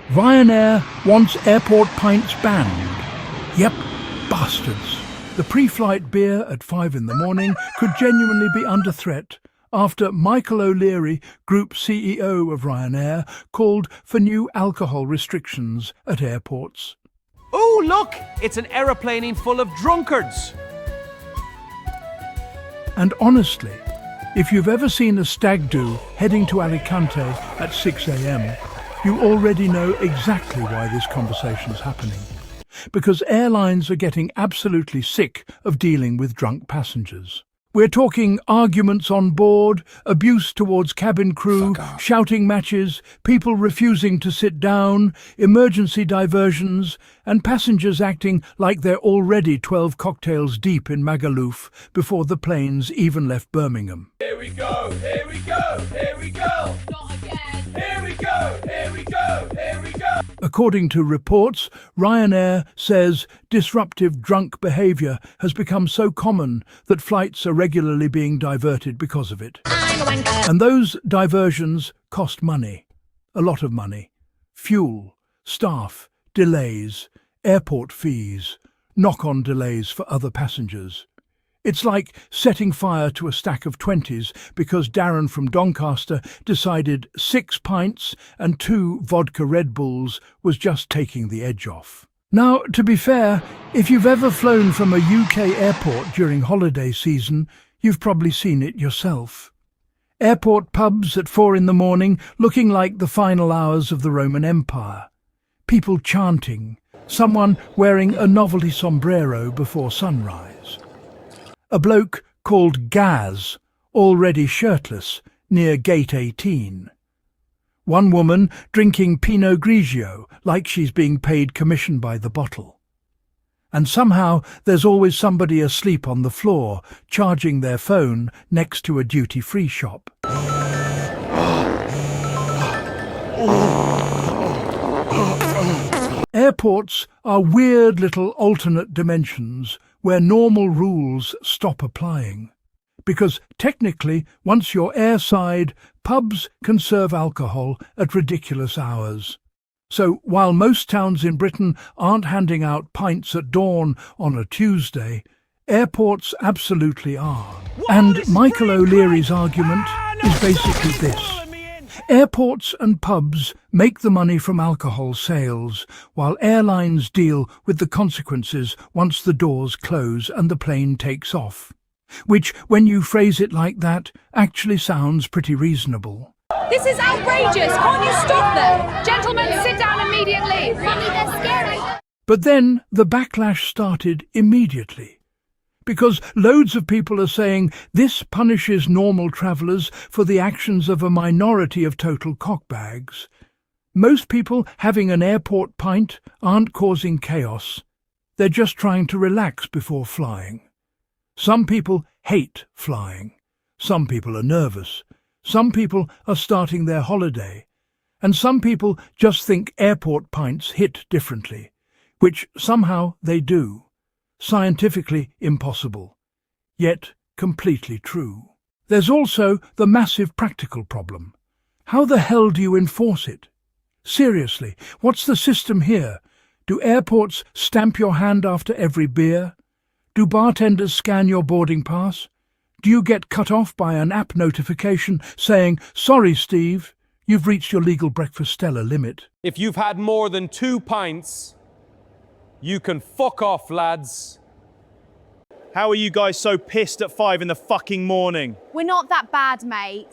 Ryanair wants airport pints banned. Yep, bastards. The pre-flight beer at 5 in the morning could genuinely be under threat after Michael O'Leary, Group CEO of Ryanair, called for new alcohol restrictions at airports. Oh, look! It's an aeroplane full of drunkards! And honestly, if you've ever seen a stag do heading to Alicante at 6 a.m, you already know exactly why this conversation's happening. Because airlines are getting absolutely sick of dealing with drunk passengers. We're talking arguments on board, abuse towards cabin crew, shouting matches, people refusing to sit down, emergency diversions, and passengers acting like they're already 12 cocktails deep in Magaluf before the planes even left Birmingham. Here we go, here we go, here we go. Not again. Here we go, here we go, here we go. According to reports, Ryanair says disruptive drunk behaviour has become so common that flights are regularly being diverted because of it. And those diversions cost money. A lot of money. Fuel, staff, delays, airport fees, knock-on delays for other passengers. It's like setting fire to a stack of 20s because Darren from Doncaster decided 6 pints and 2 vodka Red Bulls was just taking the edge off. Now, to be fair, if you've ever flown from a UK airport during holiday season, you've probably seen it yourself. Airport pubs at 4 in the morning looking like the final hours of the Roman Empire. People chanting, someone wearing a novelty sombrero before sunrise. A bloke called Gaz, already shirtless, near Gate 18. One woman drinking Pinot Grigio like she's being paid commission by the bottle. And somehow there's always somebody asleep on the floor, charging their phone next to a duty-free shop. Airports are weird little alternate dimensions where normal rules stop applying. Because technically, once you're airside, pubs can serve alcohol at ridiculous hours. So while most towns in Britain aren't handing out pints at dawn on a Tuesday, airports absolutely are. And Michael O'Leary's argument is basically this. Airports and pubs make the money from alcohol sales, while airlines deal with the consequences once the doors close and the plane takes off. Which, when you phrase it like that, actually sounds pretty reasonable. This is outrageous! Can't you stop them? Gentlemen, sit down immediately! Mummy, they're scary! But then the backlash started immediately. Because loads of people are saying this punishes normal travellers for the actions of a minority of total cockbags. Most people having an airport pint aren't causing chaos. They're just trying to relax before flying. Some people hate flying. Some people are nervous. Some people are starting their holiday. And some people just think airport pints hit differently, which somehow they do. Scientifically impossible, yet completely true. There's also the massive practical problem. How the hell do you enforce it? Seriously, what's the system here? Do airports stamp your hand after every beer? Do bartenders scan your boarding pass? Do you get cut off by an app notification saying, "Sorry, Steve, you've reached your legal breakfast Stella limit"? If you've had more than 2 pints, you can fuck off, lads. How are you guys so pissed at 5 in the fucking morning? We're not that bad, mate.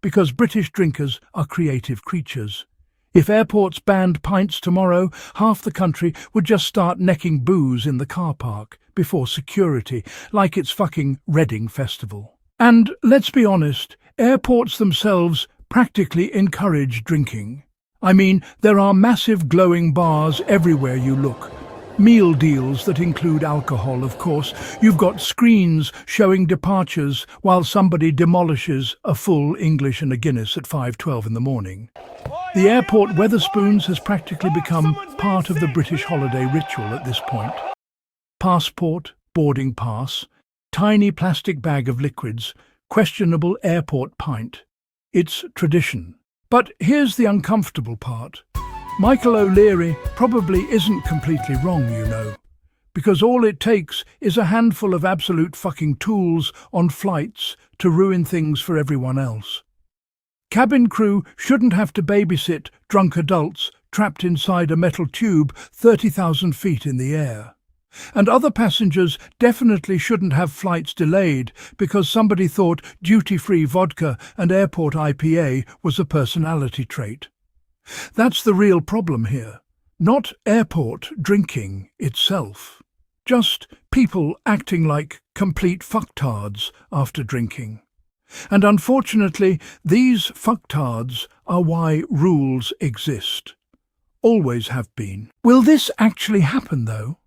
Because British drinkers are creative creatures. If airports banned pints tomorrow, half the country would just start necking booze in the car park before security, like it's fucking Reading Festival. And let's be honest, airports themselves practically encourage drinking. I mean, there are massive glowing bars everywhere you look. Meal deals that include alcohol, of course. You've got screens showing departures while somebody demolishes a full English and a Guinness at 5:12 in the morning. The airport Wetherspoons has practically become part of the British holiday ritual at this point. Passport, boarding pass, tiny plastic bag of liquids, questionable airport pint. It's tradition. But here's the uncomfortable part. Michael O'Leary probably isn't completely wrong, you know, because all it takes is a handful of absolute fucking tools on flights to ruin things for everyone else. Cabin crew shouldn't have to babysit drunk adults trapped inside a metal tube 30,000 feet in the air. And other passengers definitely shouldn't have flights delayed because somebody thought duty-free vodka and airport IPA was a personality trait. That's the real problem here, not airport drinking itself. Just people acting like complete fucktards after drinking. And unfortunately, these fucktards are why rules exist. Always have been. Will this actually happen, though?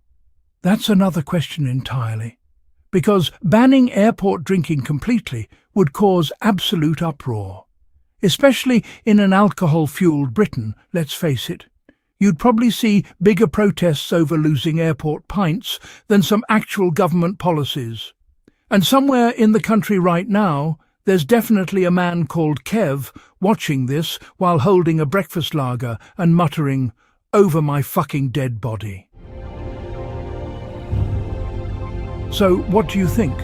That's another question entirely. Because banning airport drinking completely would cause absolute uproar. Especially in an alcohol-fueled Britain, let's face it. You'd probably see bigger protests over losing airport pints than some actual government policies. And somewhere in the country right now, there's definitely a man called Kev watching this while holding a breakfast lager and muttering, "Over my fucking dead body." So what do you think?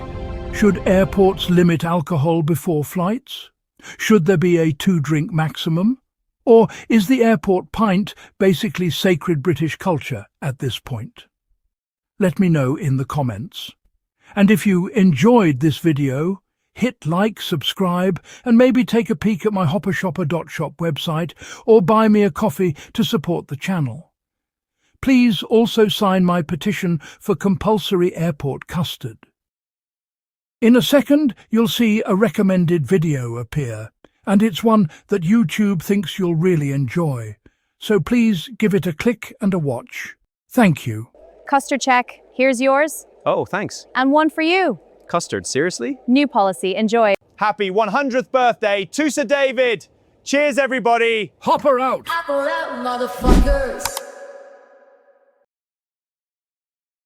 Should airports limit alcohol before flights? Should there be a 2-drink maximum? Or is the airport pint basically sacred British culture at this point? Let me know in the comments. And if you enjoyed this video, hit like, subscribe, and maybe take a peek at my hoppershopper.shop website or buy me a coffee to support the channel. Please also sign my petition for compulsory airport custard. In a second, you'll see a recommended video appear, and it's one that YouTube thinks you'll really enjoy. So please give it a click and a watch. Thank you. Custard check. Here's yours. Oh, thanks. And one for you. Custard, seriously? New policy. Enjoy. Happy 100th birthday to Sir David. Cheers, everybody. Hopper out! Apple out, motherfuckers.